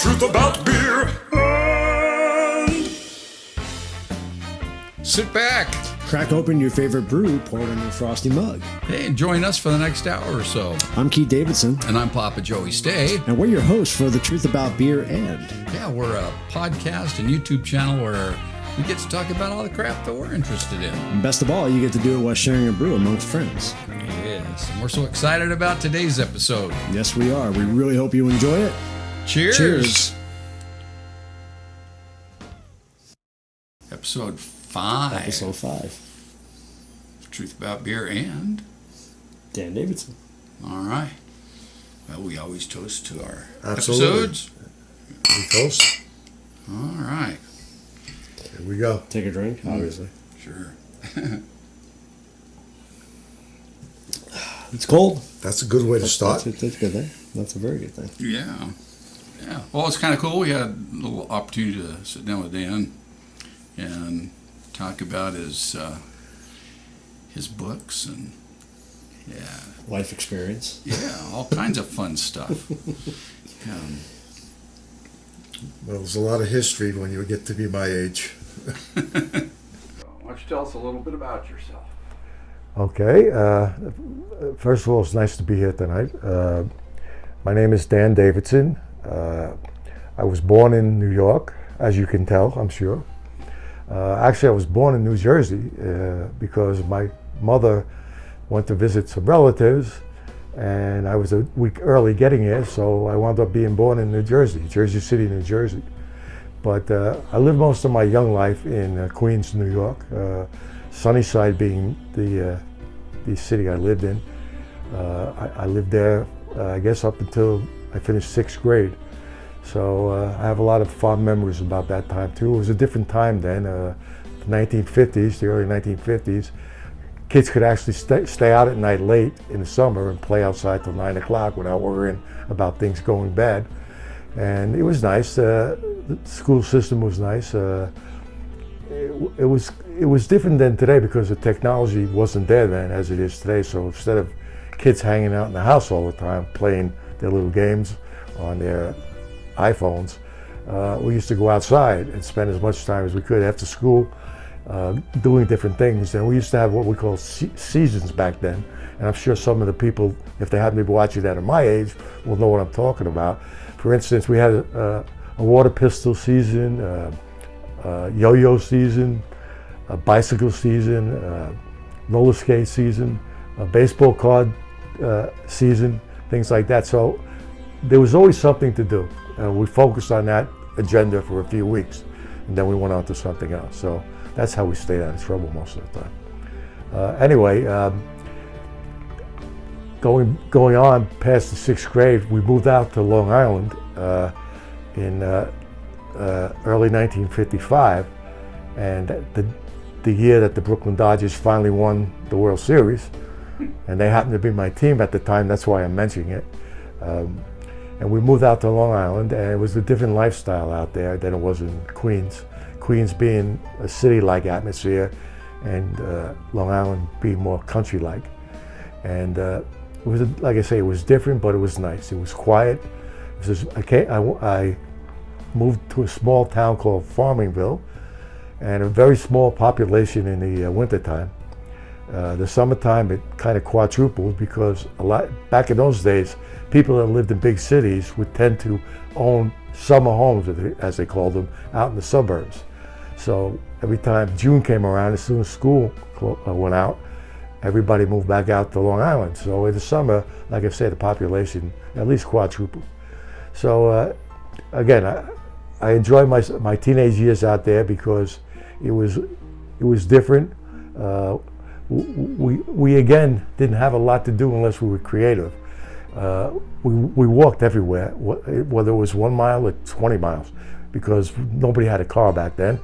truth about beer and... Sit back. Crack open your favorite brew, pour it in your frosty mug. Hey, and join us for the next hour or so. I'm Keith Davidson. And I'm Papa Joey Stay. And we're your hosts for The Truth About Beer and... Yeah, we're a podcast and YouTube channel where we get to talk about all the crap that we're interested in. And best of all, you get to do it while sharing a brew amongst friends. Yes, and we're so excited about today's episode. Yes, we are. We really hope you enjoy it. Cheers. Cheers. Episode 5. Episode 5. Truth About Beer and... Dan Davidson. All right. Well, we always toast to our Absolutely. episodes. We toast. All right. Here we go. Take a drink, obviously. Sure. It's cold. That's a good way to start. That's a good thing. That's a very good thing. Yeah. Yeah. Well, it's kind of cool. We had a little opportunity to sit down with Dan and talk about his books and Life experience. Yeah, all kinds of fun stuff. Well, there's a lot of history when you get to be my age. Why don't you tell us a little bit about yourself? Okay. First of all, it's nice to be here tonight. My name is Dan Davidson. I was born in New York, as you can tell, I'm sure. Actually, I was born in New Jersey because my mother went to visit some relatives, and I was a week early getting here, so I wound up being born in New Jersey, Jersey City, New Jersey. But I lived most of my young life in Queens, New York, Sunnyside being the city I lived in. I lived there, I guess, up until I finished 6th grade. So I have a lot of fond memories about that time too. It was a different time then, the 1950s, the early 1950s. Kids could actually stay out at night late in the summer and play outside till 9 o'clock without worrying about things going bad. And it was nice. The school system was nice. It was different than today because the technology wasn't there then as it is today. So instead of kids hanging out in the house all the time playing their little games on their iPhones, we used to go outside and spend as much time as we could after school doing different things. And we used to have what we call seasons back then. And I'm sure some of the people, if they happen to be watching that at my age, will know what I'm talking about. For instance, we had a water pistol season, yo-yo season, a bicycle season, roller skate season, a baseball card season, things like that. So there was always something to do. We focused on that agenda for a few weeks, and then we went on to something else. So that's how we stayed out of trouble most of the time. Anyway, going on past the 6th grade, we moved out to Long Island in early 1955, and the year that the Brooklyn Dodgers finally won the World Series, and they happened to be my team at the time. That's why I'm mentioning it. And we moved out to Long Island, and it was a different lifestyle out there than it was in Queens. Queens being a city-like atmosphere, and Long Island being more country-like. And it was, like I say, it was different, but it was nice. It was quiet. I moved to a small town called Farmingville, and a very small population in the wintertime. The summertime, it kind of quadrupled because back in those days, people that lived in big cities would tend to own summer homes, as they called them, out in the suburbs. So every time June came around, as soon as school went out, everybody moved back out to Long Island. So in the summer, like I said, the population at least quadrupled. So again, I enjoyed my teenage years out there because it was different. We again didn't have a lot to do unless we were creative. We walked everywhere, whether it was 1 mile or 20 miles, because nobody had a car back then.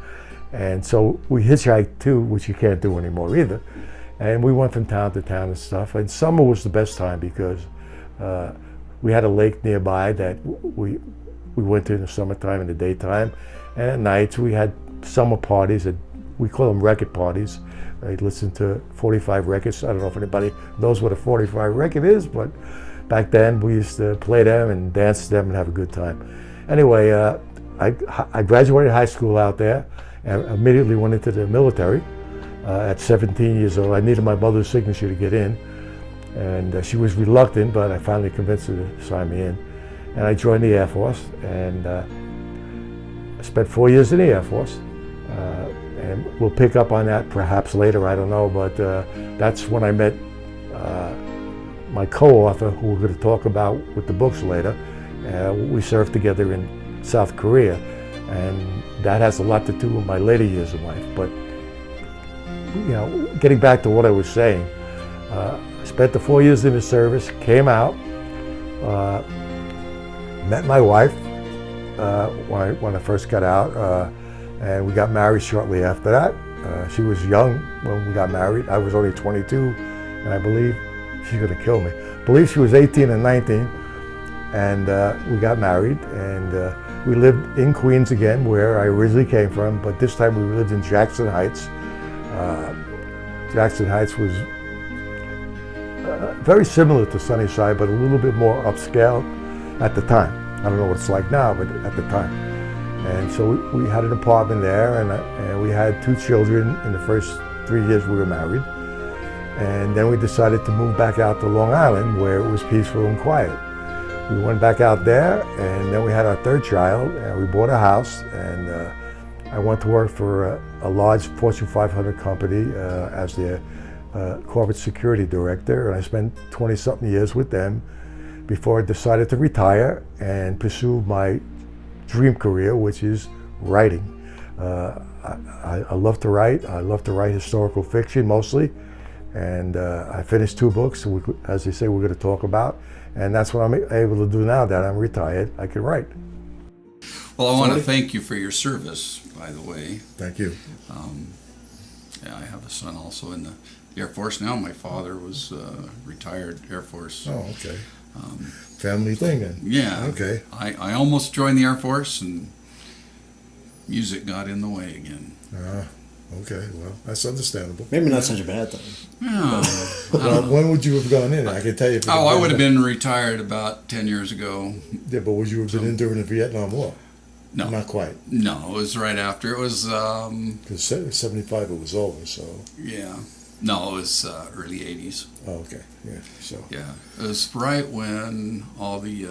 And so we hitchhiked too, which you can't do anymore either. And we went from town to town and stuff. And summer was the best time because we had a lake nearby that we went to in the summertime in the daytime. And at nights we had summer parties, we call them record parties. I'd listen to 45 records. I don't know if anybody knows what a 45 record is, but back then we used to play them and dance to them and have a good time. Anyway, I graduated high school out there and immediately went into the military. At 17 years old, I needed my mother's signature to get in, and she was reluctant, but I finally convinced her to sign me in. And I joined the Air Force, and I spent 4 years in the Air Force. And we'll pick up on that perhaps later, I don't know, but that's when I met my co-author, who we're going to talk about with the books later. We served together in South Korea, and that has a lot to do with my later years of life. But you know, getting back to what I was saying, I spent the 4 years in the service, came out, met my wife when I first got out, and we got married shortly after that. She was young when we got married. I was only 22, and I believe she's going to kill me. I believe she was 18 and 19, and we got married, and we lived in Queens again, where I originally came from, but this time we lived in Jackson Heights. Jackson Heights was very similar to Sunnyside, but a little bit more upscale at the time. I don't know what it's like now, but at the time. And so we had an apartment there, and we had 2 children in the first 3 years we were married. And then we decided to move back out to Long Island, where it was peaceful and quiet. We went back out there, and then we had our 3rd child, and we bought a house, and I went to work for a large Fortune 500 company as their corporate security director, and I spent 20-something years with them before I decided to retire and pursue my dream career, which is writing. I love to write. I love to write historical fiction mostly, and I finished 2 books, as they say, we're going to talk about, and that's what I'm able to do now that I'm retired. I can write. Well, I want to thank you for your service, by the way. Thank you. Yeah, I have a son also in the Air Force now. My father was retired Air Force. Oh, okay. Family thing then. Yeah. Okay. I almost joined the Air Force, and music got in the way again. Okay, well, that's understandable. Maybe not such a bad thing. Yeah. Well, when would you have gone in? I can tell you. I would have been retired about 10 years ago. Yeah, but would you have been in during the Vietnam War? No. Not quite. No, it was right after. It was, Because 75 it was over, so. yeah. No, it was early 80s. Oh, okay, yeah, so. Yeah. It was right when all the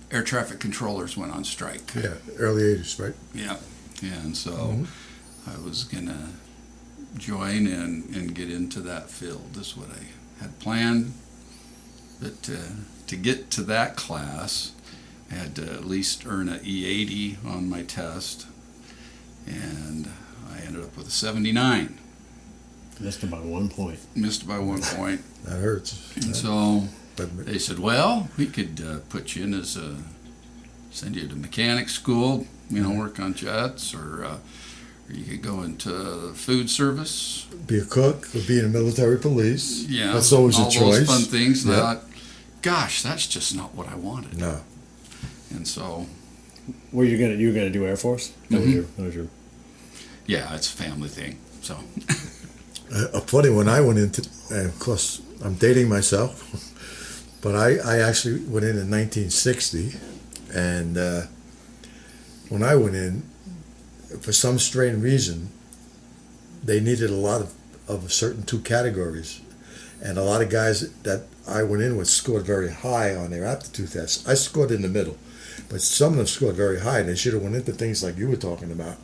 air traffic controllers went on strike. Yeah, early 80s, right? Yeah. And so I was going to join and get into that field. This is what I had planned. But to get to that class, I had to at least earn an E80 on my test, and I ended up with a 79. Missed by 1 point. Missed by 1 point. That hurts. And so they said, well, we could put you in as send you to mechanic school, work on jets, or you could go into the food service. Be a cook, or be in the military police. Yeah. That's always a choice. All those fun things. And I thought, gosh, that's just not what I wanted. No. And so. Were you gonna do Air Force? That was your. Yeah, it's a family thing. So. Funny, when I went into, and of course, I'm dating myself, but I actually went in 1960, and when I went in, for some strange reason, they needed a lot of certain 2 categories, and a lot of guys that I went in with scored very high on their aptitude tests. I scored in the middle, but some of them scored very high, and they should have went into things like you were talking about.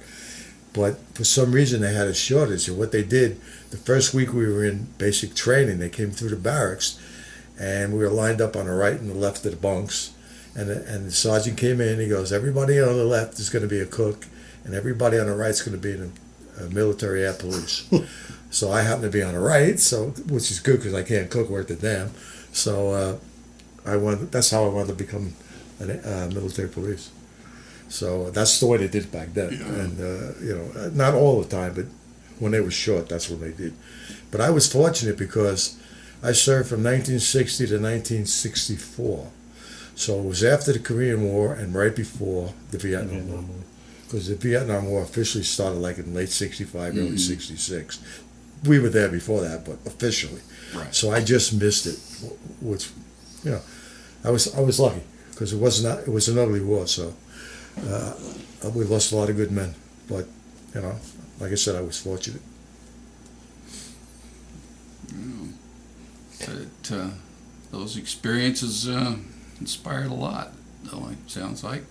But for some reason, they had a shortage. And what they did, the first week we were in basic training, they came through the barracks, and we were lined up on the right and the left of the bunks. And the sergeant came in, he goes, everybody on the left is going to be a cook, and everybody on the right is going to be in a military air police. So I happen to be on the right, which is good because I can't cook worth a damn. So that's how I wanted to become a military police. So that's the way they did it back then. And, not all the time, but when they were short, that's what they did. But I was fortunate because I served from 1960 to 1964. So it was after the Korean War and right before the Vietnam War. Because the Vietnam War officially started like in late 65, early 66. We were there before that, but officially. Right. So I just missed it, which, I was lucky. because it was an ugly war. So we lost a lot of good men, but you know, like I said, I was fortunate. But those experiences inspired a lot, though, it sounds like.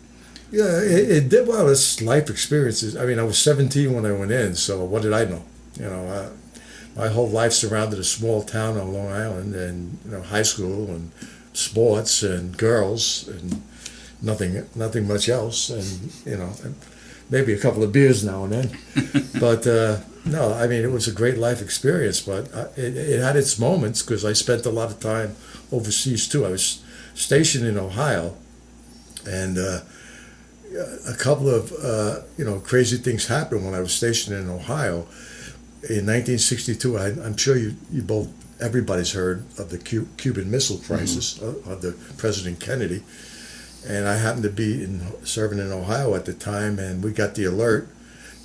Yeah, it did. Well, it's life experiences. I mean, I was 17 when I went in, so what did I know? You know, my whole life surrounded a small town on Long Island, and you know, high school and sports and girls and nothing much else, and you know, maybe a couple of beers now and then. But no, I mean, it was a great life experience, but it had its moments because I spent a lot of time overseas too. I was stationed in Ohio, and a couple of you know, crazy things happened when I was stationed in Ohio. In 1962, I'm sure everybody's heard of the Cuban Missile Crisis under President Kennedy, and I happened to be serving in Ohio at the time, and we got the alert,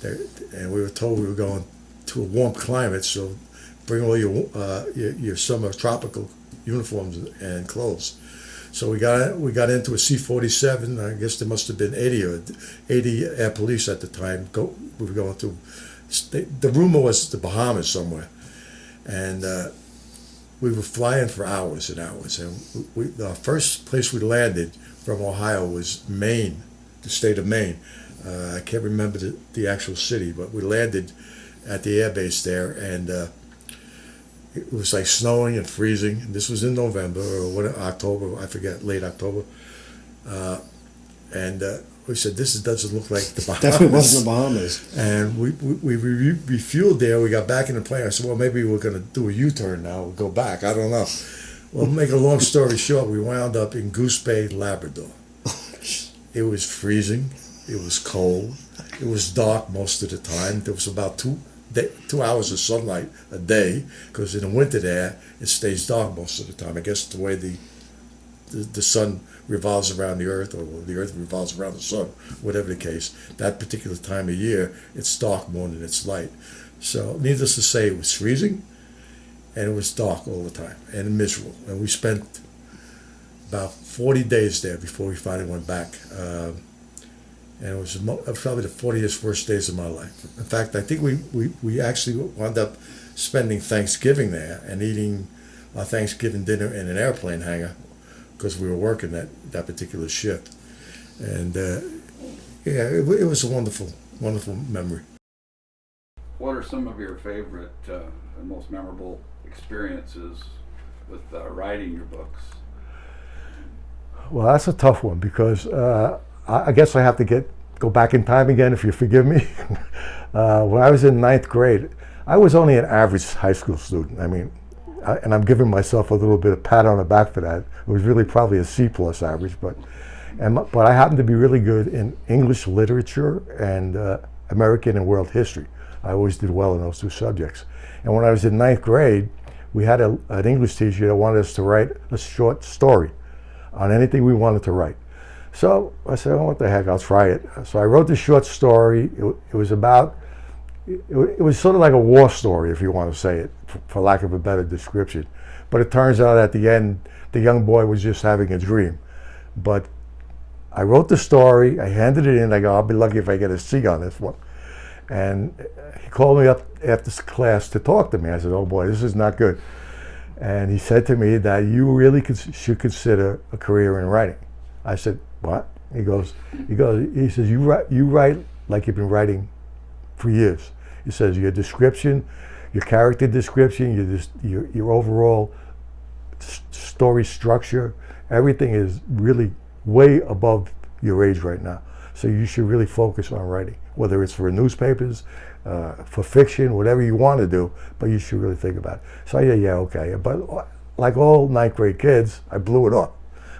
and we were told we were going to a warm climate, so bring all your summer tropical uniforms and clothes. So we got into a C-47. I guess there must have been 80 air police at the time. We were going to. The rumor was the Bahamas somewhere, and we were flying for hours and hours. And the first place we landed from Ohio was Maine, the state of Maine. I can't remember the actual city, but we landed at the air base there, and it was like snowing and freezing. This was in November or October, I forget, late October. And we said, this doesn't look like the Bahamas. Definitely wasn't the Bahamas. And we refueled there. We got back in the plane. I said, well, maybe we're going to do a U-turn now. We'll go back. I don't know. Well, make a long story short, we wound up in Goose Bay, Labrador. It was freezing. It was cold. It was dark most of the time. There was about 2 hours of sunlight a day, because in the winter there, it stays dark most of the time. I guess the way the sun revolves around the earth, or the earth revolves around the sun, whatever the case. That particular time of year, it's dark more than it's light. So needless to say, it was freezing, and it was dark all the time, and miserable. And we spent about 40 days there before we finally went back. And it was probably the 40th worst days of my life. In fact, I think we actually wound up spending Thanksgiving there and eating our Thanksgiving dinner in an airplane hangar, because we were working that particular shift. And yeah, it was a wonderful memory. What are some of your favorite and most memorable experiences with writing your books? Well, that's a tough one, because I guess I have to go back in time again, if you forgive me. When I was in 9th grade, I was only an average high school student. I mean, and I'm giving myself a little bit of pat on the back for that. It was really probably a C+ average, but I happened to be really good in English literature and American and world history. I always did well in those two subjects. And when I was in 9th grade, we had an English teacher that wanted us to write a short story on anything we wanted to write. So I said, oh, what the heck, I'll try it. So I wrote this short story. It was sort of like a war story, if you want to say it, for lack of a better description. But it turns out at the end, the young boy was just having a dream. But I wrote the story, I handed it in, I go, I'll be lucky if I get a C on this one. And he called me up after class to talk to me. I said, oh boy, this is not good. And he said to me that you really should consider a career in writing. I said, what? He says, you write like you've been writing for years. He says, your description, your character description, your overall story structure, everything is really way above your age right now. So you should really focus on writing, whether it's for newspapers, for fiction, whatever you want to do, but you should really think about it. So yeah, okay. But like all 9th grade kids, I blew it up.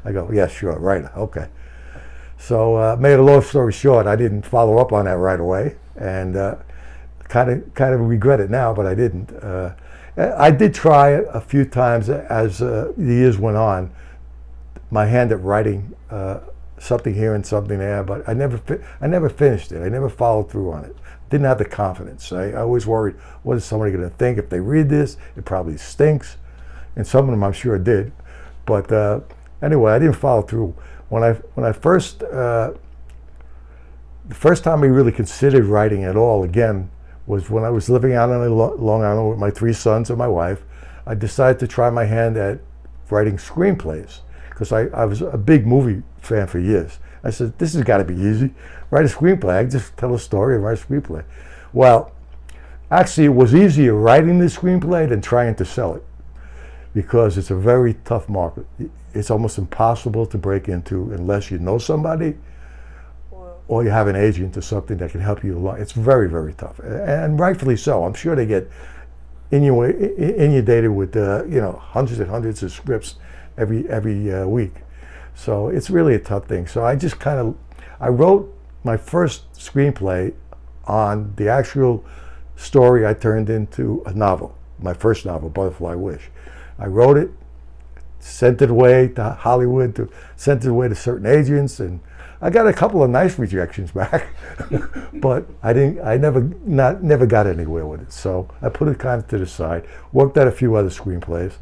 I go, yeah, sure, right, okay. So made a long story short, I didn't follow up on that right away, and kind of regret it now, but I didn't. I did try it a few times as the years went on, my hand at writing something here and something there, but I never finished it. I never followed through on it. Didn't have the confidence. I always worried, what is somebody going to think if they read this? It probably stinks, and some of them I'm sure did. But anyway, I didn't follow through. when I first the first time I really considered writing at all again was when I was living out on Long Island with my 3 sons and my wife. I decided to try my hand at writing screenplays because I was a big movie fan for years. I said, this has got to be easy. Write a screenplay. I can just tell a story and write a screenplay. Well, actually, it was easier writing the screenplay than trying to sell it because it's a very tough market. It's almost impossible to break into unless you know somebody or you have an agent or something that can help you along. It's very, very tough, and rightfully so. I'm sure they get inundated with hundreds and hundreds of scripts every week. So it's really a tough thing. So I just I wrote my first screenplay on the actual story I turned into a novel, my first novel, Butterfly Wish. I wrote it, sent it away to Hollywood, sent it away to certain agents, and I got a couple of nice rejections back, but I never got anywhere with it. So I put it kind of to the side, worked out a few other screenplays.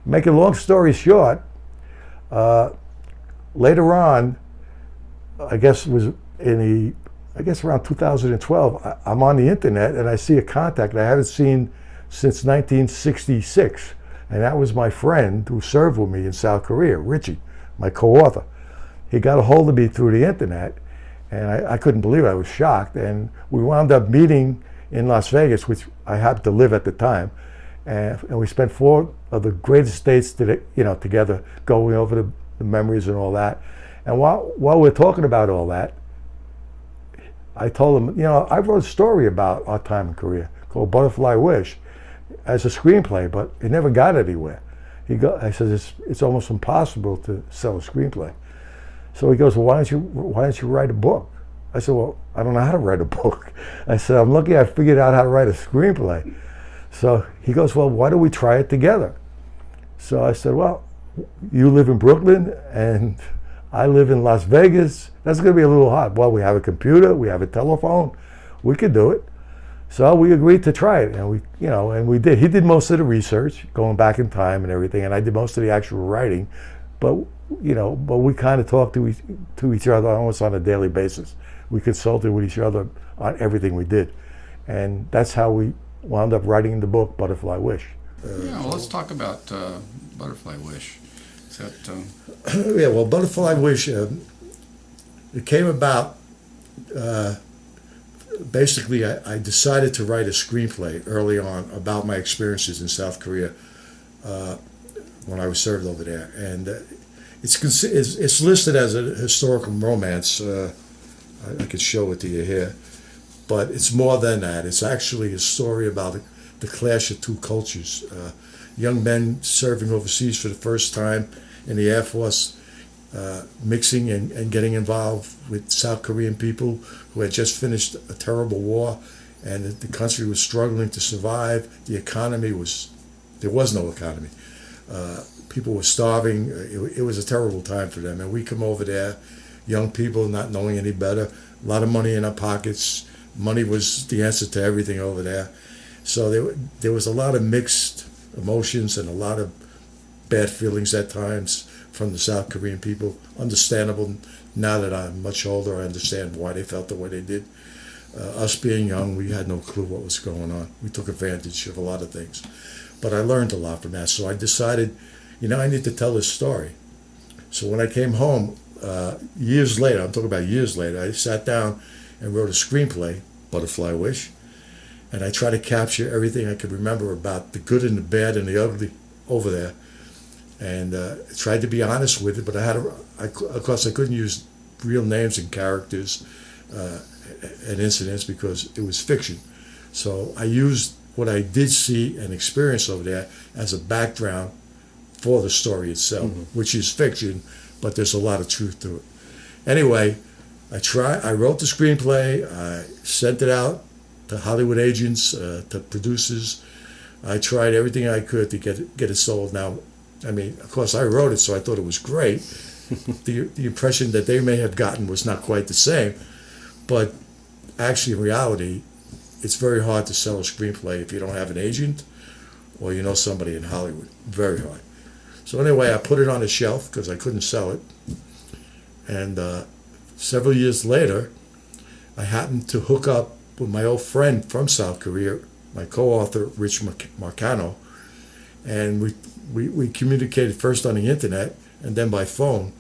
Make a long story short, later on, I guess it was around 2012, I'm on the internet and I see a contact I haven't seen since 1966. And that was my friend who served with me in South Korea, Richie, my co-author. He got a hold of me through the internet, and I couldn't believe it. I was shocked. And we wound up meeting in Las Vegas, which I happened to live at the time. And we spent 4 of the greatest dates together, going over the memories and all that. And while we're talking about all that, I told him, I wrote a story about our time in Korea called Butterfly Wish as a screenplay, but it never got anywhere. I said, it's almost impossible to sell a screenplay. So he goes, well, why don't you write a book? I said, well, I don't know how to write a book. I said, I'm lucky I figured out how to write a screenplay. So he goes, well, why don't we try it together? So I said, well, you live in Brooklyn and I live in Las Vegas. That's going to be a little hard. Well, we have a computer, we have a telephone, we could do it. So we agreed to try it, and we did. He did most of the research, going back in time and everything, and I did most of the actual writing. But we kind of talked to each other almost on a daily basis. We consulted with each other on everything we did, and that's how we wound up writing the book Butterfly Wish. Well, let's talk about Butterfly Wish. Is that, Yeah, well, Butterfly Wish, it came about. Basically, I decided to write a screenplay early on about my experiences in South Korea when I was served over there, and it's listed as a historical romance. I could show it to you here, but it's more than that. It's actually a story about the clash of 2 cultures. Young men serving overseas for the first time in the Air Force, mixing and getting involved with South Korean people who had just finished a terrible war, and the country was struggling to survive. The economy there was no economy. People were starving. It was a terrible time for them. And we come over there, young people not knowing any better, a lot of money in our pockets. Money was the answer to everything over there. So there was a lot of mixed emotions and a lot of bad feelings at times from the South Korean people. Understandable. Now that I'm much older, I understand why they felt the way they did. Us being young, we had no clue what was going on. We took advantage of a lot of things. But I learned a lot from that. So I decided, I need to tell this story. So when I came home, years later, I'm talking about years later, I sat down and wrote a screenplay, Butterfly Wish. And I tried to capture everything I could remember about the good and the bad and the ugly over there. And tried to be honest with it, but of course I couldn't use real names and characters and incidents because it was fiction. So I used what I did see and experience over there as a background for the story itself, which is fiction, but there's a lot of truth to it. Anyway, I wrote the screenplay, I sent it out to Hollywood agents, to producers. I tried everything I could to get it sold. Now, I mean, of course, I wrote it, so I thought it was great. The impression that they may have gotten was not quite the same, but actually, in reality, it's very hard to sell a screenplay if you don't have an agent or you know somebody in Hollywood. Very hard. So anyway, I put it on a shelf because I couldn't sell it. And several years later, I happened to hook up with my old friend from South Korea, my co-author, Rich Marcano, and we communicated first on the internet and then by phone,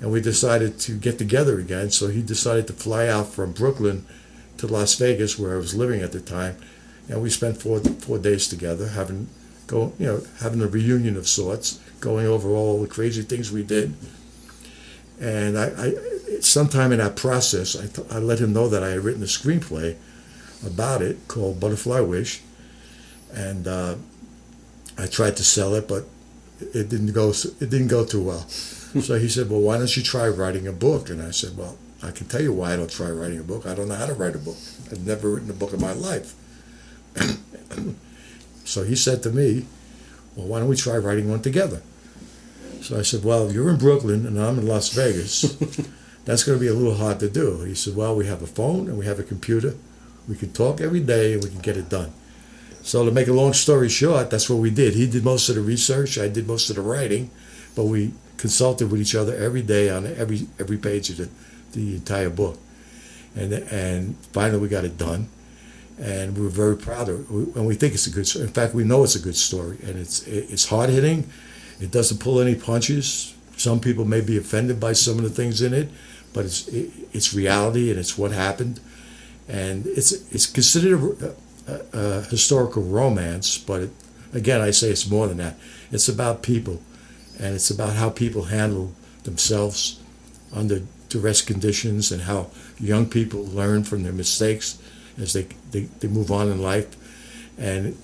and we decided to get together again. So he decided to fly out from Brooklyn to Las Vegas, where I was living at the time, and we spent 4 days together, having a reunion of sorts, going over all the crazy things we did. And I sometime in that process, I let him know that I had written a screenplay about it called Butterfly Wish, and I tried to sell it, but it didn't go too well. So he said, "Well, why don't you try writing a book?" And I said, "Well, I can tell you why I don't try writing a book. I don't know how to write a book. I've never written a book in my life." So he said to me, "Well, why don't we try writing one together?" So I said, "Well, you're in Brooklyn and I'm in Las Vegas. That's going to be a little hard to do." He said, "Well, we have a phone and we have a computer. We can talk every day and we can get it done." So to make a long story short, that's what we did. He did most of the research. I did most of the writing, but we consulted with each other every day on every page of the entire book. And finally we got it done. And we were very proud of it. And we think it's a good story. In fact, we know it's a good story. And it's hard-hitting. It doesn't pull any punches. Some people may be offended by some of the things in it, but it's reality and it's what happened. And it's considered a historical romance, but again, I say it's more than that. It's about people, and it's about how people handle themselves under duress conditions and how young people learn from their mistakes as they move on in life. And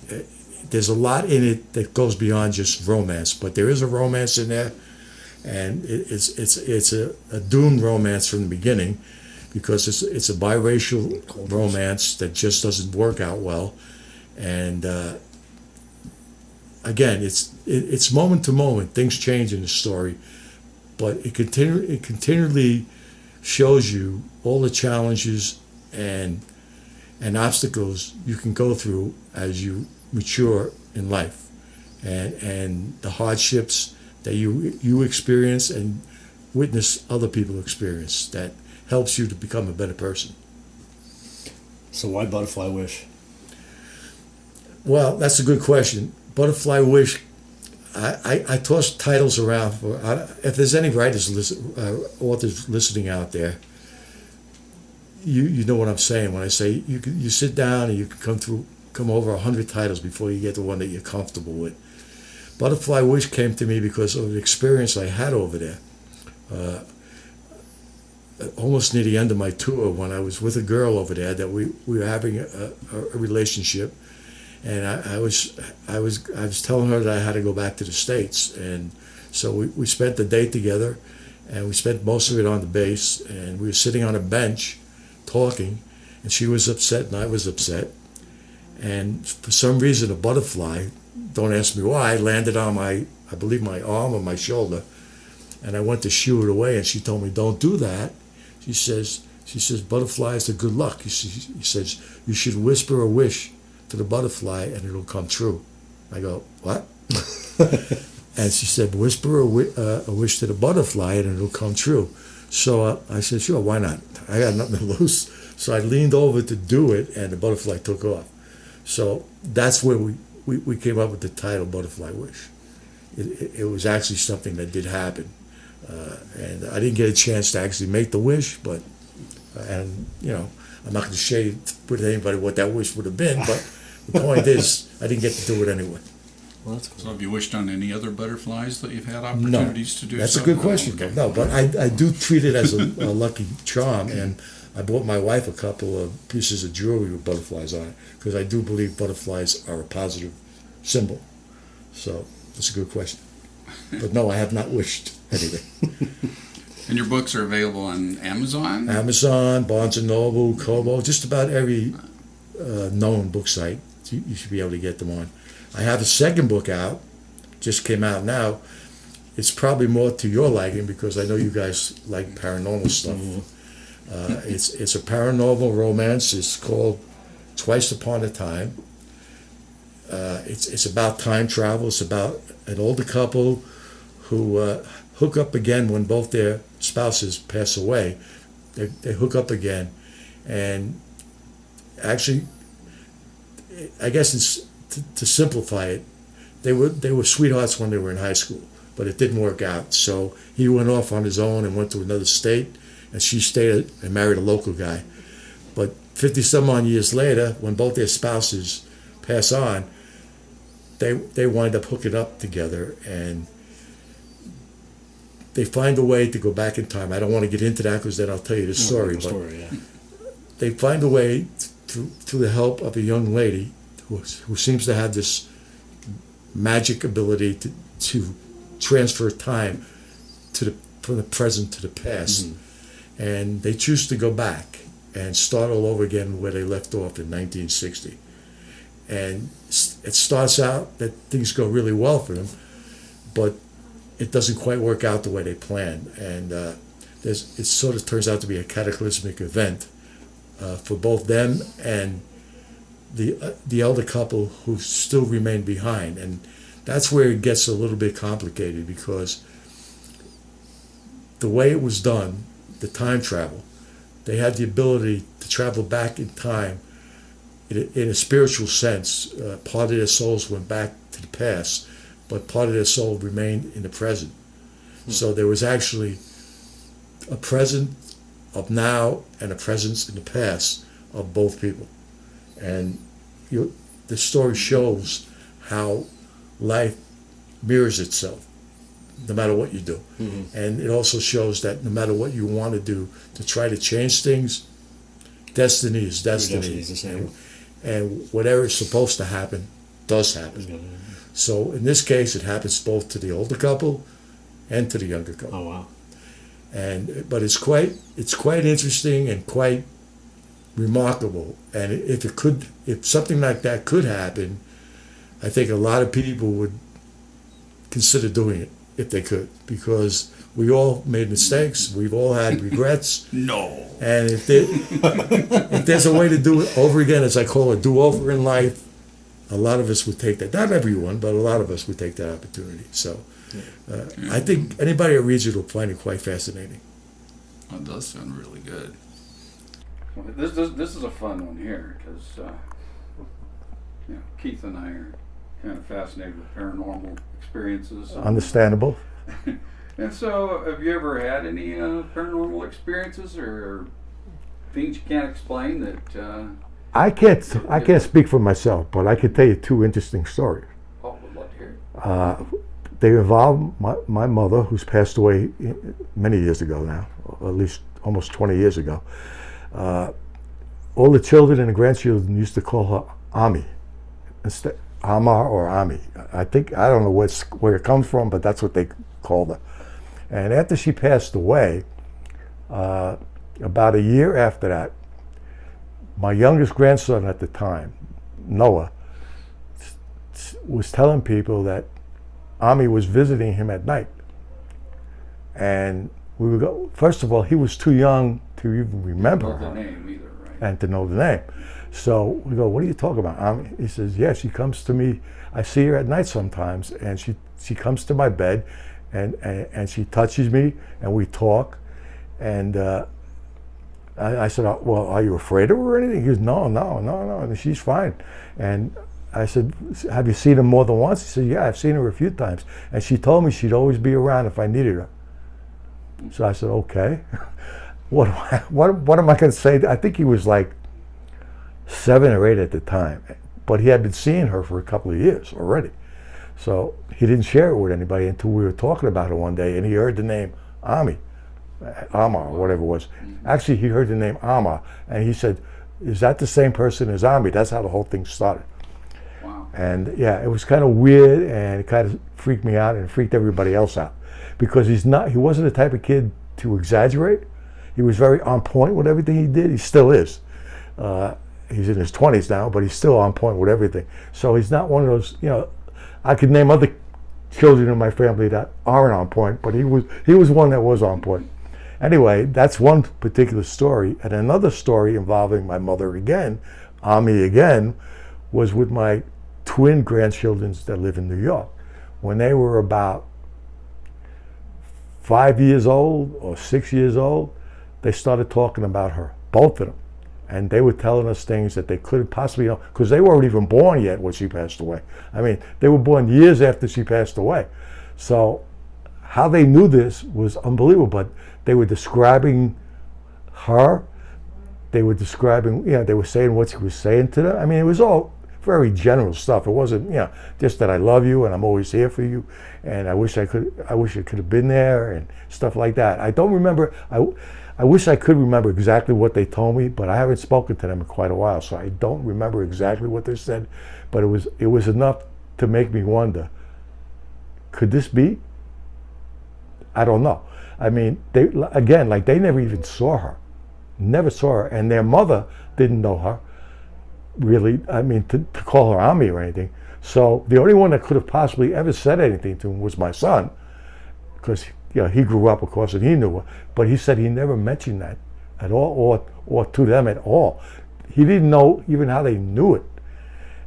there's a lot in it that goes beyond just romance, but there is a romance in there, and it's a doomed romance from the beginning, because it's a biracial romance that just doesn't work out well. And again, it's moment to moment. Things change in the story, but it continually shows you all the challenges and obstacles you can go through as you mature in life, and the hardships that you experience and witness other people experience, that helps you to become a better person. So why Butterfly Wish? Well, that's a good question. Butterfly Wish, I toss titles around for, if there's any authors listening out there, you know what I'm saying when I say you sit down and you can come over 100 titles before you get the one that you're comfortable with. Butterfly Wish came to me because of the experience I had over there. Almost near the end of my tour, when I was with a girl over there that we were having a relationship, and I was telling her that I had to go back to the States, and so we spent the day together, and we spent most of it on the base, and we were sitting on a bench talking, and she was upset and I was upset, and for some reason a butterfly, don't ask me why, landed on I believe my arm or my shoulder, and I went to shoo it away, and she told me, "Don't do that." She says, "Butterflies are good luck." He says, "You should whisper a wish to the butterfly and it'll come true." I go, "What?" And she said, "Whisper a wish to the butterfly and it'll come true." So I said, "Sure, why not? I got nothing to lose." So I leaned over to do it, and the butterfly took off. So that's where we came up with the title Butterfly Wish. It was actually something that did happen. And I didn't get a chance to actually make the wish, but, I'm not going to share with anybody what that wish would have been, but the point is, I didn't get to do it anyway. Well, that's cool. So have you wished on any other butterflies that you've had opportunities to do? That's so? a good question. Okay. No, but I do treat it as a lucky charm, and I bought my wife a couple of pieces of jewelry with butterflies on it, because I do believe butterflies are a positive symbol. So that's a good question. But no, I have not wished anything. And your books are available on Amazon? Amazon, Barnes & Noble, Kobo, just about every known book site. You should be able to get them on. I have a second book out, just came out now. It's probably more to your liking, because I know you guys like paranormal stuff. Mm-hmm. It's a paranormal romance. It's called Twice Upon a Time. It's about time travel. It's about an older couple who hook up again when both their spouses pass away, they hook up again, and actually, I guess it's to simplify it, they were sweethearts when they were in high school, but it didn't work out. So he went off on his own and went to another state, and she stayed and married a local guy. But 50 some odd years later, when both their spouses pass on, they wind up hooking up together, and they find a way to go back in time. I don't want to get into that because then I'll tell you the story. They find a way through the help of a young lady who seems to have this magic ability to transfer time from the present to the past. And they choose to go back and start all over again where they left off in 1960. And it starts out that things go really well for them, but it doesn't quite work out the way they planned. And it sort of turns out to be a cataclysmic event for both them and the elder couple who still remain behind. And that's where it gets a little bit complicated, because the way it was done, the time travel, they had the ability to travel back in time in a spiritual sense. Part of their souls went back to the past, but part of their soul remained in the present. So there was actually a present of now and a presence in the past of both people. And the story shows how life mirrors itself no matter what you do. And it also shows that no matter what you want to do to try to change things, destiny is destiny. And whatever is supposed to happen does happen. So in this case, it happens both to the older couple and to the younger couple. Oh wow! But it's quite interesting and quite remarkable. And if something like that could happen, I think a lot of people would consider doing it if they could, because we all made mistakes. We've all had regrets. No. And if there's a way to do it over again, as I call it, do over in life, a lot of us would take that. Not everyone, but a lot of us would take that opportunity. So I think anybody that reads it will find it quite fascinating. That does sound really good. Well, this is a fun one here, because Keith and I are kind of fascinated with paranormal experiences. Understandable. And so, have you ever had any paranormal experiences or things you can't explain that? I can't speak for myself, but I can tell you two interesting stories. Oh, would love to hear it. They involve my mother, who's passed away many years ago now, or at least almost 20 years ago. All the children and the grandchildren used to call her Ami, instead Amar or Ami. I don't know where it comes from, but that's what they called her. And after she passed away, about a year after that, my youngest grandson at the time, Noah, was telling people that Ami was visiting him at night. And we would go, first of all, he was too young to even remember her. Not the name either, right? And to know the name. So we go, what are you talking about, Ami? He says, yeah, she comes to me. I see her at night sometimes, and she comes to my bed, and she touches me, and we talk. And I said, well, are you afraid of her or anything? He goes, no, and she's fine. And I said, have you seen her more than once? He said, yeah, I've seen her a few times. And she told me she'd always be around if I needed her. So I said, okay. What am I going to say? I think he was like 7 or 8 at the time. But he had been seeing her for a couple of years already. So he didn't share it with anybody until we were talking about it one day, and he heard the name Ami. Amar, or whatever it was. Actually, he heard the name Amar, and he said, is that the same person as Ami? That's how the whole thing started. Wow. And yeah, it was kind of weird, and it kind of freaked me out and freaked everybody else out, because he wasn't the type of kid to exaggerate. He was very on point with everything he did. He still is. He's in his 20s now, but he's still on point with everything. So he's not one of those, I could name other children in my family that aren't on point, but he was one that was on point. Anyway, that's one particular story. And another story involving my mother again, Ami again, was with my twin grandchildren that live in New York. When they were about 5 years old or 6 years old, they started talking about her, both of them. And they were telling us things that they couldn't possibly know, because they weren't even born yet when she passed away. I mean, they were born years after she passed away. So how they knew this was unbelievable, but they were describing her. They were describing, they were saying what she was saying to them. I mean, it was all very general stuff. It wasn't, just that I love you and I'm always here for you, and I wish it could have been there and stuff like that. I don't remember. I wish I could remember exactly what they told me, but I haven't spoken to them in quite a while, so I don't remember exactly what they said. But it was enough to make me wonder, could this be? I don't know. I mean, they never even saw her. Never saw her, and their mother didn't know her, really, I mean, to call her on me or anything. So the only one that could have possibly ever said anything to him was my son, because he grew up, of course, and he knew her, but he said he never mentioned that at all, or to them at all. He didn't know even how they knew it,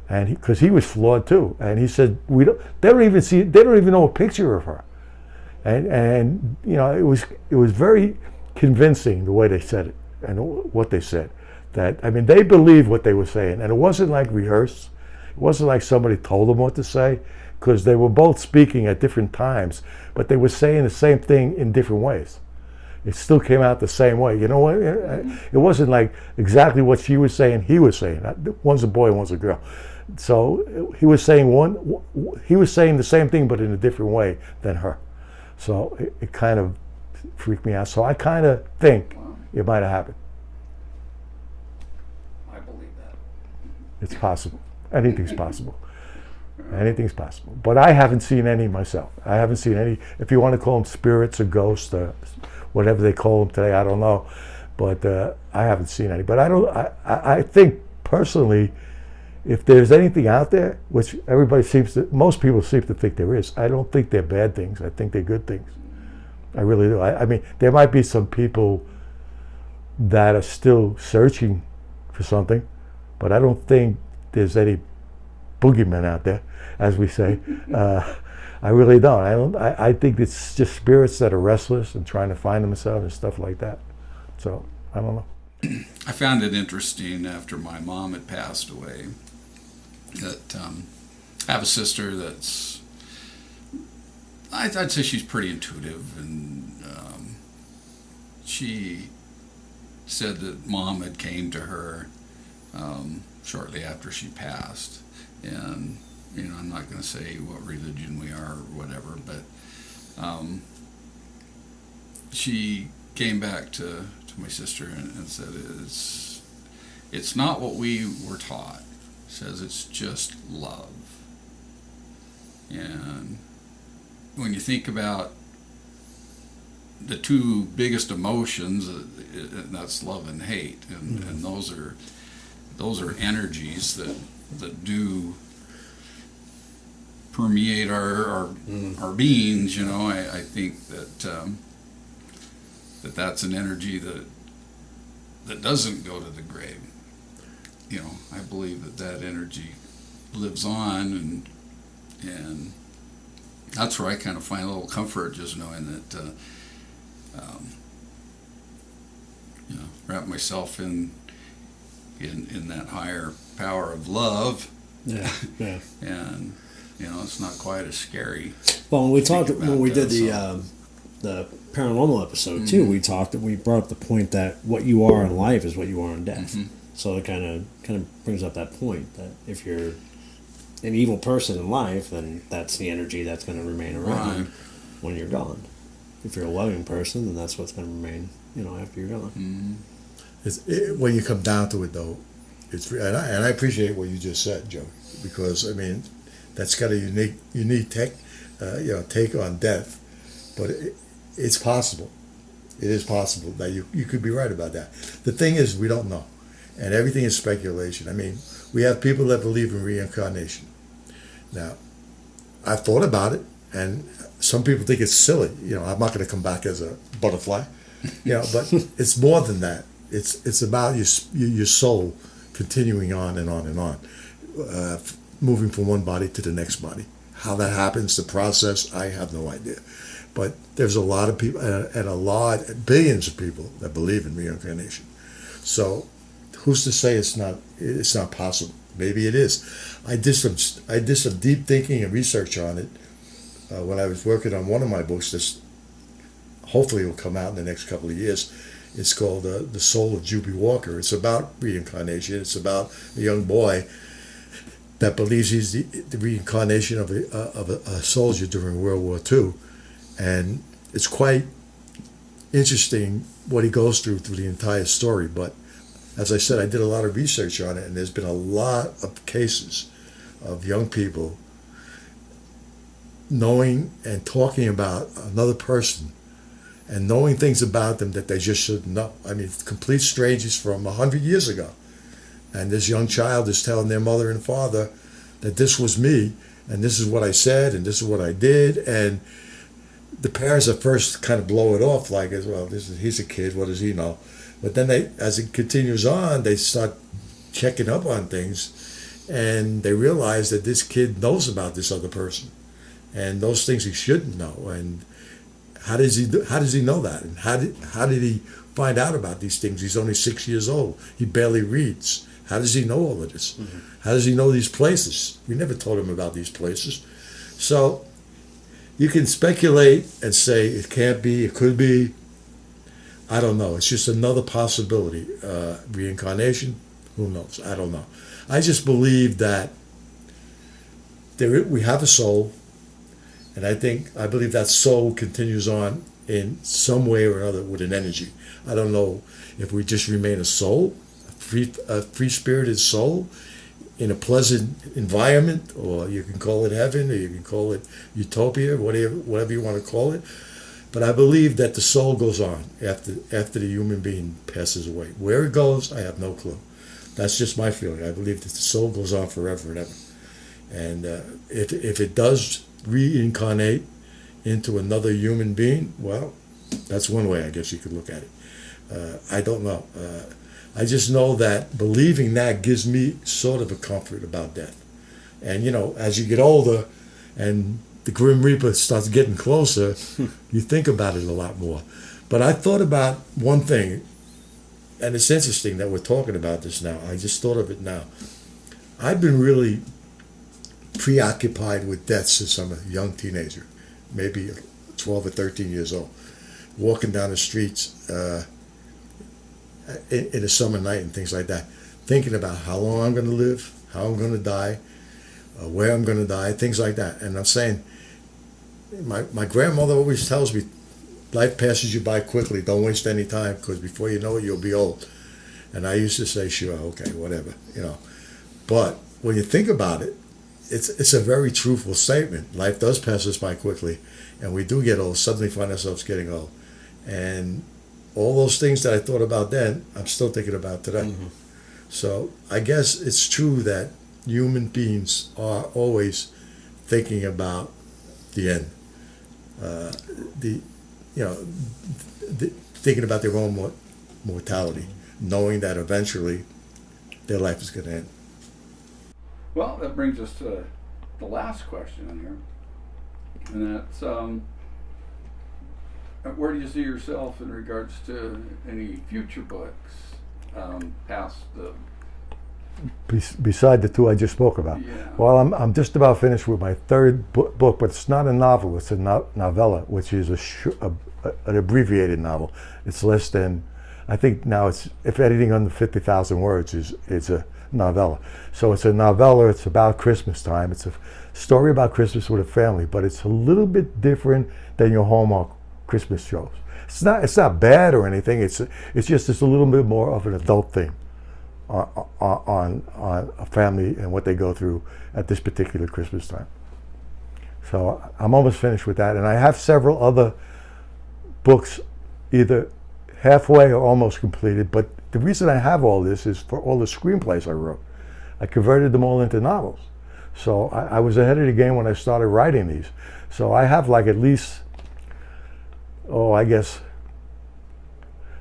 and because he was flawed too. And he said they don't even know a picture of her, and it was very convincing the way they said it and what they said. That, I mean, they believed what they were saying, and it wasn't like rehearsed. It wasn't like somebody told them what to say, because they were both speaking at different times, but they were saying the same thing in different ways. It still came out the same way. You know what? It wasn't like exactly what she was saying, he was saying. One's a boy, one's a girl. So he was saying the same thing, but in a different way than her. So it kind of freaked me out. So I kind of think it might have happened. I believe that. It's possible. Anything's possible. Anything's possible. But I haven't seen any myself. I haven't seen any, if you want to call them spirits or ghosts or whatever they call them today, I don't know. But I haven't seen any. But I think personally, if there's anything out there, which most people seem to think there is, I don't think they're bad things. I think they're good things. I really do. I mean, there might be some people that are still searching for something, but I don't think there's any boogeymen out there, as we say. I really don't. I think it's just spirits that are restless and trying to find themselves and stuff like that. So I don't know. I found it interesting after my mom had passed away that I have a sister that's, I'd say she's pretty intuitive, and she said that Mom had came to her shortly after she passed, and I'm not going to say what religion we are or whatever, but she came back to my sister and said it's not what we were taught. Says it's just love. And when you think about the two biggest emotions, and that's love and hate, and those are energies that do permeate our beings. I think that's an energy that doesn't go to the grave. I believe that energy lives on, and that's where I kind of find a little comfort, just knowing that wrap myself in that higher power of love. Yeah. And it's not quite as scary. Well, when we did the paranormal episode too, we brought up the point that what you are in life is what you are in death. Mm-hmm. So it kind of brings up that point that if you're an evil person in life, then that's the energy that's going to remain around when you're gone. If you're a loving person, then that's what's going to remain, after you're gone. Mm-hmm. When you come down to it, though, and I appreciate what you just said, Joe, because that's got a unique take on death, but it's possible. It is possible that you could be right about that. The thing is, we don't know, and everything is speculation. I mean, we have people that believe in reincarnation. Now, I've thought about it, and some people think it's silly. I'm not going to come back as a butterfly, but it's more than that. It's about your soul continuing on and on and on, moving from one body to the next body. how that happens, the process, I have no idea. But there's a lot of people, and billions of people that believe in reincarnation. So who's to say it's not possible? Maybe it is. I did some deep thinking and research on it when I was working on one of my books. This hopefully will come out in the next couple of years. It's called The Soul of Juby Walker. It's about reincarnation. It's about a young boy that believes he's the reincarnation of a soldier during World War II. And it's quite interesting what he goes through the entire story. But as I said, I did a lot of research on it, and there's been a lot of cases of young people knowing and talking about another person and knowing things about them that they just shouldn't know. I mean, complete strangers from 100 years ago. And this young child is telling their mother and father that this was me, and this is what I said, and this is what I did. And the parents at first kind of blow it off like, well, he's a kid, what does he know? But then as it continues on, they start checking up on things, and they realize that this kid knows about this other person, and those things he shouldn't know. And how does he know that? And how did he find out about these things? He's only 6 years old. He barely reads. How does he know all of this? Mm-hmm. How does he know these places? We never told him about these places. So you can speculate and say it can't be, it could be. I don't know. It's just another possibility. Reincarnation, who knows? I don't know. I just believe that we have a soul, and I believe that soul continues on in some way or another with an energy. I don't know if we just remain a soul, a free-spirited soul in a pleasant environment, or you can call it heaven, or you can call it utopia, whatever you want to call it. But I believe that the soul goes on after the human being passes away. Where it goes, I have no clue. That's just my feeling. I believe that the soul goes on forever and ever. And if it does reincarnate into another human being, well, that's one way I guess you could look at it. I don't know. I just know that believing that gives me sort of a comfort about death. And, as you get older and the Grim Reaper starts getting closer, you think about it a lot more. But I thought about one thing, and it's interesting that we're talking about this now. I just thought of it now. I've been really preoccupied with death since I'm a young teenager, maybe 12 or 13 years old, walking down the streets in a summer night and things like that, thinking about how long I'm going to live, how I'm going to die, where I'm going to die, things like that. And I'm saying, my grandmother always tells me, life passes you by quickly. Don't waste any time, because before you know it, you'll be old. And I used to say, sure, okay, whatever, But when you think about it, it's a very truthful statement. Life does pass us by quickly, and we do get old, suddenly find ourselves getting old. And all those things that I thought about then, I'm still thinking about today. Mm-hmm. So I guess it's true that human beings are always thinking about the end. Thinking about their own mortality, knowing that eventually their life is going to end. Well, that brings us to the last question in here, and that's where do you see yourself in regards to any future books past the... Beside the two I just spoke about. Yeah. Well, I'm just about finished with my third book, but it's not a novel. It's a novella, which is an abbreviated novel. It's less than, I think now if anything under 50,000 words it's a novella. So it's a novella. It's about Christmas time. It's a story about Christmas with a family, but it's a little bit different than your Hallmark Christmas shows. It's not bad or anything. It's just a little bit more of an adult theme on a family and what they go through at this particular Christmas time. So I'm almost finished with that, and I have several other books either halfway or almost completed, but the reason I have all this is for all the screenplays I wrote. I converted them all into novels. So I was ahead of the game when I started writing these. So I have like at least, I guess,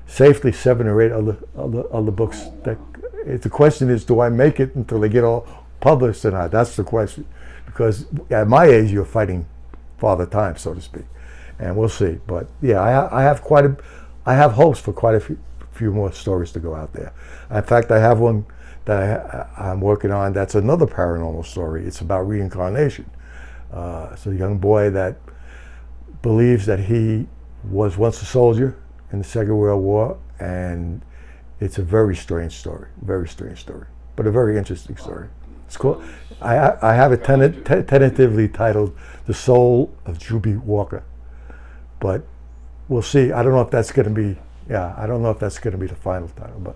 safely 7 or 8 other books that... The question is, do I make it until they get all published or not? That's the question. because at my age you're fighting Father Time, so to speak, and we'll see. But yeah, I have hopes for quite a few more stories to go out there. In fact, I have one that I'm working on. That's another paranormal story. It's about reincarnation. It's a young boy that believes that he was once a soldier in the Second World War, and it's a very strange story, but a very interesting story. It's called. I have it tentatively titled "The Soul of Juby Walker," but we'll see. I don't know if that's going to be. Yeah, I don't know if that's going to be the final title, but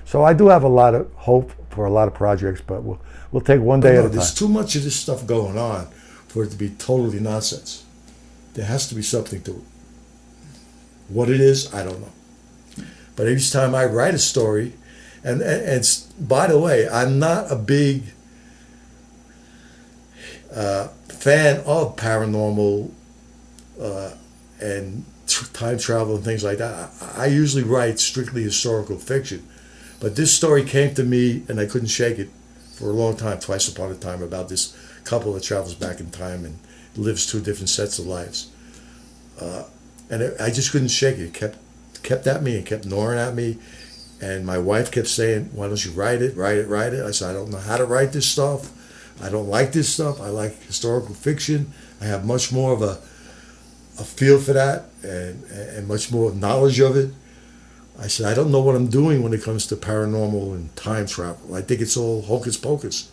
so I do have a lot of hope for a lot of projects, but we'll take one day at a time. There's too much of this stuff going on for it to be totally nonsense. There has to be something to it. What it is, I don't know. But each time I write a story, and by the way, I'm not a big fan of paranormal and time travel and things like that. I usually write strictly historical fiction. But this story came to me, and I couldn't shake it for a long time, twice upon a time, about this couple that travels back in time and lives two different sets of lives. I just couldn't shake it. It kept at me and kept gnawing at me. And my wife kept saying, why don't you write it? I said, I don't know how to write this stuff. I don't like this stuff. I like historical fiction. I have much more of a feel for that and much more knowledge of it. I said, I don't know what I'm doing when it comes to paranormal and time travel. I think it's all hocus pocus.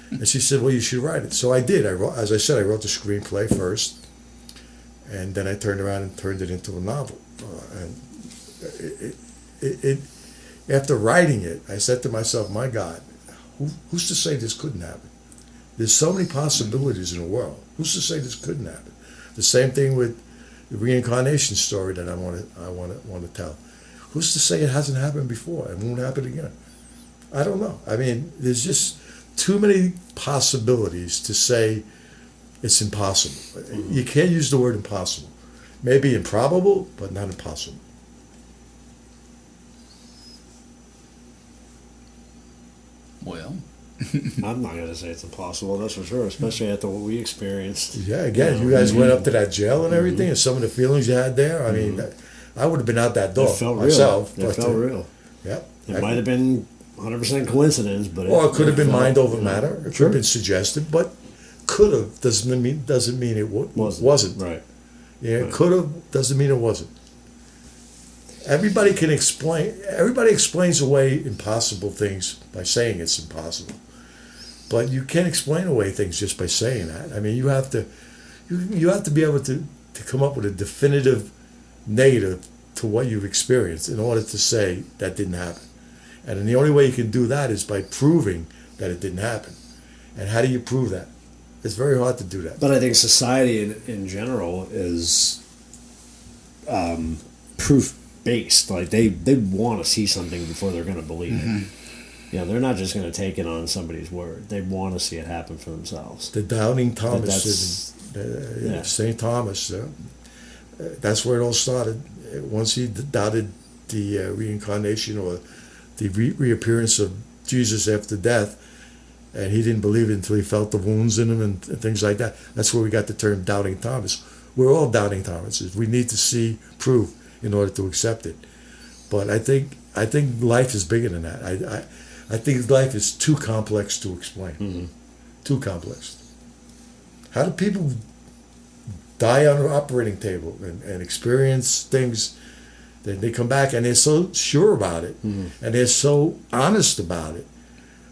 And she said, well, you should write it. So I did. As I said, I wrote the screenplay first, and then I turned around and turned it into a novel. After writing it, I said to myself, my God, who's to say this couldn't happen? There's so many possibilities in the world. Who's to say this couldn't happen? The same thing with the reincarnation story that I want to tell. Who's to say it hasn't happened before and won't happen again? I don't know. I mean, there's just too many possibilities to say it's impossible. You can't use the word impossible. Maybe improbable, but not impossible. Well, I'm not going to say it's impossible, that's for sure, especially after what we experienced. Yeah, again, you guys went up to that jail and everything, and some of the feelings you had there. I mean, I would have been out that door It felt myself. real. It felt real. Yeah. It might have been 100% coincidence, but Or it could have been mind over matter. It could Sure. have been suggested, but could have doesn't mean it wasn't. Right. Yeah, Right. could have doesn't mean it wasn't. Everybody can explain. Everybody explains away impossible things by saying it's impossible, but you can't explain away things just by saying that. I mean, you have to be able to come up with a definitive negative to what you've experienced in order to say that didn't happen. And then the only way you can do that is by proving that it didn't happen. And how do you prove that? It's very hard to do that. But I think society in general is proof based. Like they want to see something before they're going to believe it. You know, they're not just going to take it on somebody's word. They want to see it happen for themselves. The doubting Thomas, St. Thomas, that's where it all started. Once he doubted the reincarnation or the reappearance of Jesus after death, and he didn't believe it until he felt the wounds in him and things like that. That's where we got the term doubting Thomas. We're all doubting Thomases. We need to see proof in order to accept it. But I think life is bigger than that. I think life is too complex to explain. Too complex. How do people die on an operating table and experience things? They come back and they're so sure about it, and they're so honest about it.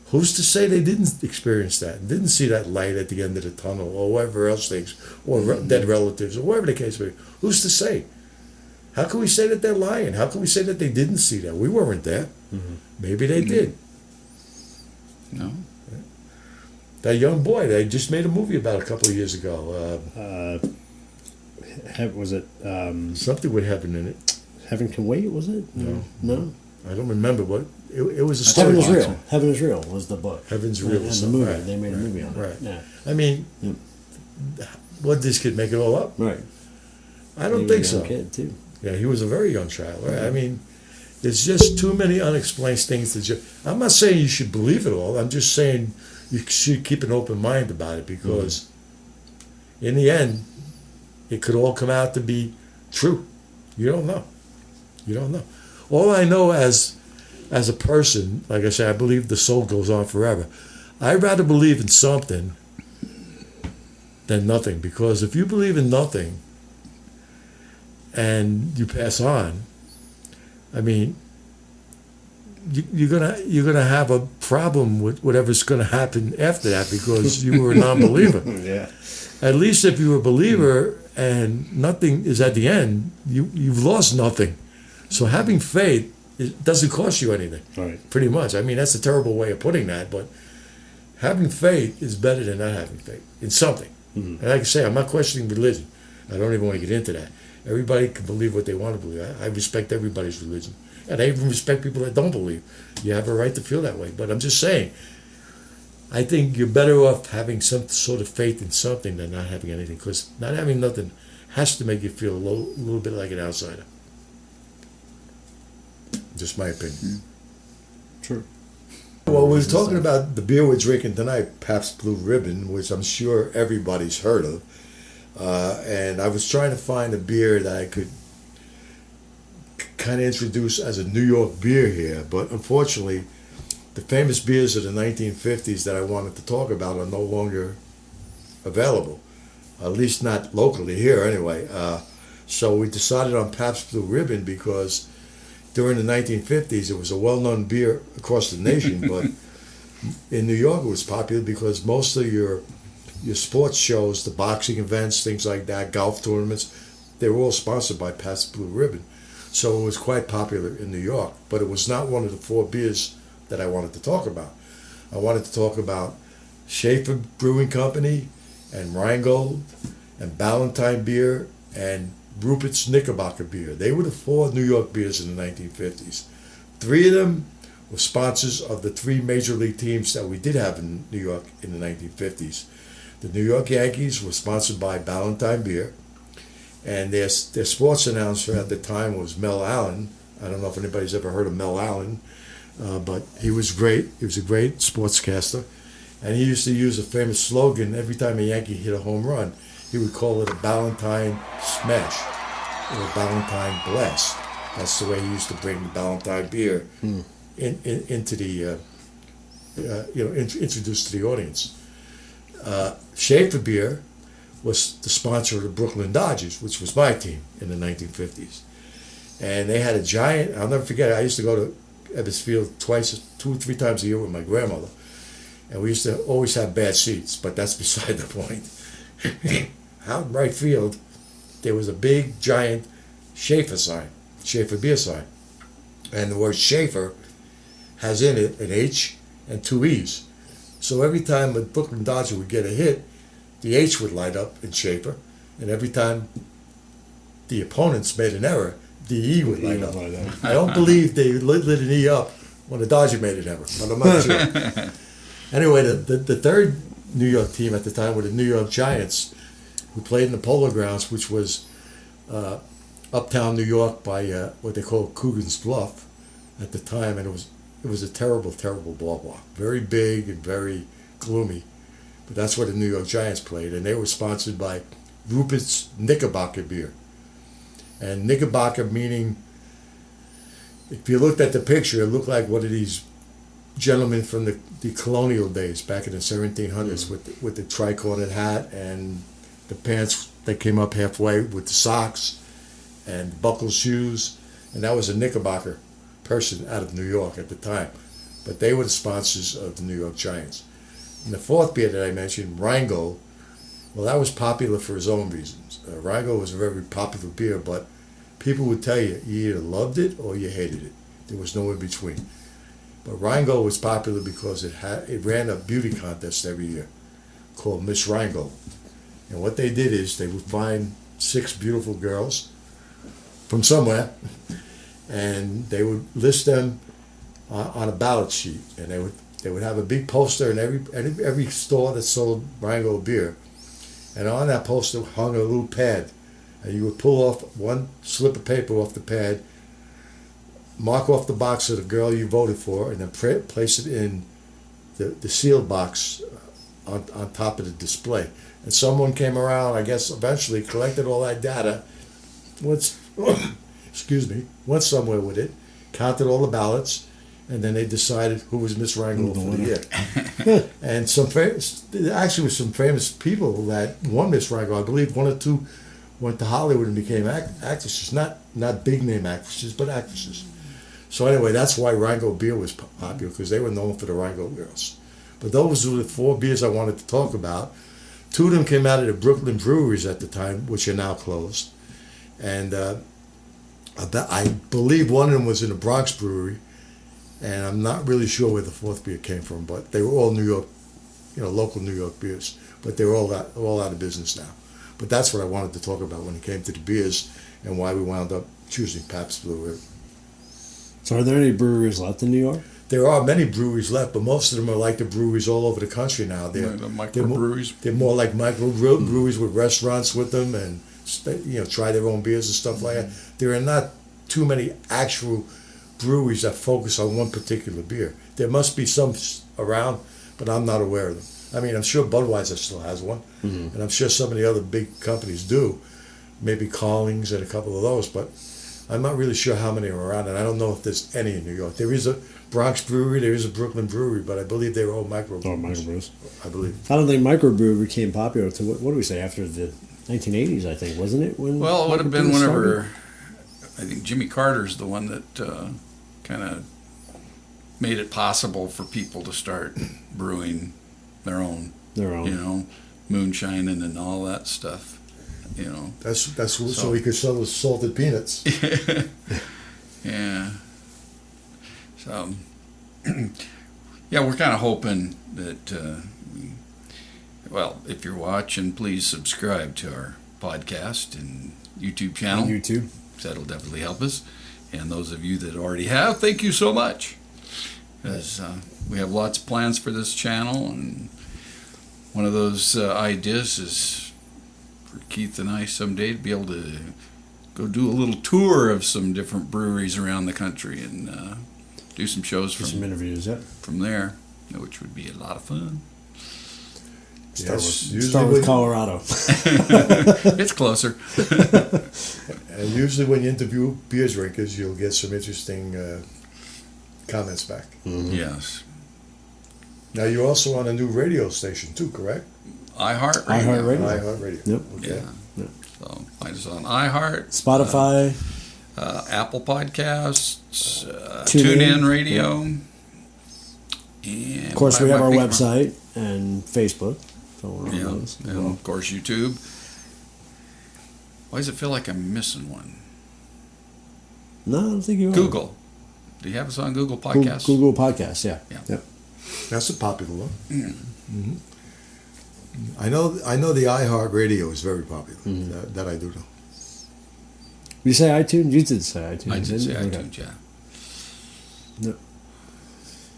Who's to say they didn't experience that, didn't see that light at the end of the tunnel, or whatever else things, or dead relatives, or whatever the case may be? Who's to say? How can we say that they're lying? How can we say that they didn't see that? We weren't there. Maybe they did. no. That young boy, they just made a movie about a couple of years ago. Was it Something with heaven in it. Heaven Can Wait? Was it? No. I don't remember what it was. A Heaven story. is Real. Heaven is Real was the book. Heaven's Real. And the something. movie. Right, They made a movie on it. Right. Yeah. I mean, what did this kid make it all up? Right. I don't He think was a so. young kid too. Yeah, he was a very young child. Right? I mean, there's just too many unexplained things I'm not saying you should believe it all. I'm just saying you should keep an open mind about it, because in the end, it could all come out to be true. You don't know. You don't know. All I know as a person, like I say, I believe the soul goes on forever. I'd rather believe in something than nothing, because if you believe in nothing and you pass on, I mean, you're gonna have a problem with whatever's gonna happen after that, because you were a non-believer. Yeah. At least if you were a believer and nothing is at the end, you've lost nothing. So having faith, it doesn't cost you anything. Right. Pretty much. I mean, that's a terrible way of putting that, but having faith is better than not having faith in something. And like I say, I'm not questioning religion. I don't even want to get into that. Everybody can believe what they want to believe. I respect everybody's religion. And I even respect people that don't believe. You have a right to feel that way. But I'm just saying, I think you're better off having some sort of faith in something than not having anything, because not having nothing has to make you feel a little bit like an outsider. Just my opinion. True. Well, we're talking about the beer we're drinking tonight, Pabst Blue Ribbon, which I'm sure everybody's heard of. And I was trying to find a beer that I could kind of introduce as a New York beer here, but unfortunately, the famous beers of the 1950s that I wanted to talk about are no longer available, at least not locally here anyway. So we decided on Pabst Blue Ribbon because during the 1950s it was a well-known beer across the nation, but in New York it was popular because most of your sports shows, the boxing events, things like that, golf tournaments, they were all sponsored by Pabst Blue Ribbon. So it was quite popular in New York, but it was not one of the four beers that I wanted to talk about. I wanted to talk about Schaefer Brewing Company and Rheingold and Ballantine Beer and Rupert's Knickerbocker Beer. They were the four New York beers in the 1950s. Three of them were sponsors of the three major league teams that we did have in New York in the 1950s. The New York Yankees were sponsored by Ballantine Beer, and their sports announcer at the time was Mel Allen. I don't know if anybody's ever heard of Mel Allen, but he was great. He was a great sportscaster, and he used to use a famous slogan every time a Yankee hit a home run. He would call it a Ballantine Smash or a Ballantine Blast. That's the way he used to bring the Ballantine beer into the introduced to the audience. Schaefer Beer was the sponsor of the Brooklyn Dodgers, which was my team in the 1950s. And they had a giant, I'll never forget it, I used to go to Ebbets Field 2 or 3 times a year with my grandmother. And we used to always have bad seats, but that's beside the point. Out in right field, there was a big, giant Schaefer sign, Schaefer beer sign. And the word Schaefer has in it an H and 2 E's. So every time a Brooklyn Dodger would get a hit, the H would light up in Schaefer, and every time the opponents made an error, the E would light up. I don't believe they lit an E up when the Dodger made an error, but I'm not sure. Anyway, the third New York team at the time were the New York Giants, who played in the Polo Grounds, which was uptown New York by what they call Coogan's Bluff at the time, and it was a terrible, terrible ballpark. Very big and very gloomy. But that's where the New York Giants played, and they were sponsored by Rupert's Knickerbocker Beer. And Knickerbocker meaning, if you looked at the picture, it looked like one of these gentlemen from the colonial days back in the 1700s with the tricornered hat and the pants that came up halfway with the socks and buckled shoes. And that was a Knickerbocker person out of New York at the time. But they were the sponsors of the New York Giants. And the fourth beer that I mentioned, Rheingold, well, that was popular for its own reasons. Rheingold was a very popular beer, but people would tell you either loved it or you hated it. There was no in between. But Rheingold was popular because it ran a beauty contest every year called Miss Rheingold. And what they did is they would find 6 beautiful girls from somewhere, and they would list them on a ballot sheet, and they would have a big poster in every store that sold Rheingold beer, and on that poster hung a little pad, and you would pull off one slip of paper off the pad, mark off the box of the girl you voted for, and then place it in the seal box on top of the display. And someone came around, I guess, eventually collected all that data. Excuse me, went somewhere with it, counted all the ballots, and then they decided who was Miss Wrangell for the year. And there actually was some famous people that won Miss Wrangell. I believe one or two went to Hollywood and became actresses, not big name actresses, but actresses. So anyway, that's why Wrangell beer was popular, because they were known for the Wrangell girls. But those were the 4 beers I wanted to talk about. 2 of them came out of the Brooklyn breweries at the time, which are now closed. And I believe one of them was in the Bronx brewery, and I'm not really sure where the 4th beer came from, but they were all New York, local New York beers. But they were all out of business now. But that's what I wanted to talk about when it came to the beers and why we wound up choosing Pabst Blue Ribbon. So are there any breweries left in New York? There are many breweries left, but most of them are like the breweries all over the country now. The microbreweries. They're more like microbreweries with restaurants with them, and try their own beers and stuff like that. There are not too many actual breweries that focus on one particular beer. There must be some around, but I'm not aware of them. I mean, I'm sure Budweiser still has one, and I'm sure some of the other big companies do. Maybe Carling's and a couple of those, but I'm not really sure how many are around, and I don't know if there's any in New York. There is a Bronx brewery, there is a Brooklyn brewery, but I believe they were all microbreweries. Oh, microbrews. I believe. I don't think microbrew became popular to what do we say, after the 1980s, I think, wasn't it? Well, it would have been whenever, I think Jimmy Carter's the one that kind of made it possible for people to start brewing their own. Moonshining and all that stuff. That's so he could sell the salted peanuts. Yeah. So, yeah, we're kind of hoping that, if you're watching, please subscribe to our podcast and YouTube channel. YouTube. That'll definitely help us. And those of you that already have, thank you so much. Because we have lots of plans for this channel, and one of those ideas is for Keith and I someday to be able to go do a little tour of some different breweries around the country and do some shows some interviews, from there, which would be a lot of fun. Start with Colorado. It's closer. And usually when you interview beer drinkers, you'll get some interesting comments back. Mm-hmm. Yes. Now you're also on a new radio station too, correct? iHeartRadio. iHeartRadio. Yep. Okay. Yeah. So find us on iHeart, Spotify, Apple Podcasts, TuneIn Radio. And of course, we have our website and Facebook. So we're on Yeah, those. and of course YouTube. Why does it feel like I'm missing one? No, I don't think you are. Google. Do you have us on Google Podcasts? Google Podcasts, yeah. Yeah. Yep. That's a popular one. Yeah. Mm-hmm. I know the iHeartRadio is very popular. That I do know. You say iTunes? You did say iTunes. I did say Okay. iTunes, yeah. No.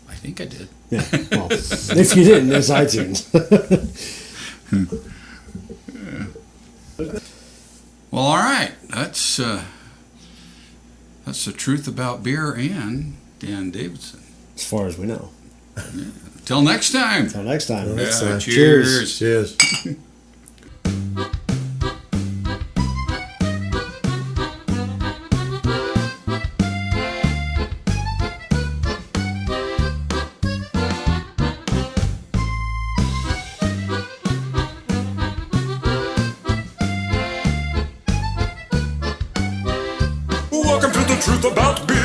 I think I did. Yeah. Well, if you didn't, it's iTunes. Well, all right. That's the truth about beer and Dan Davidson. As far as we know. Till next time. Until next time. Yeah, Cheers. Cheers. Welcome to the truth about beer.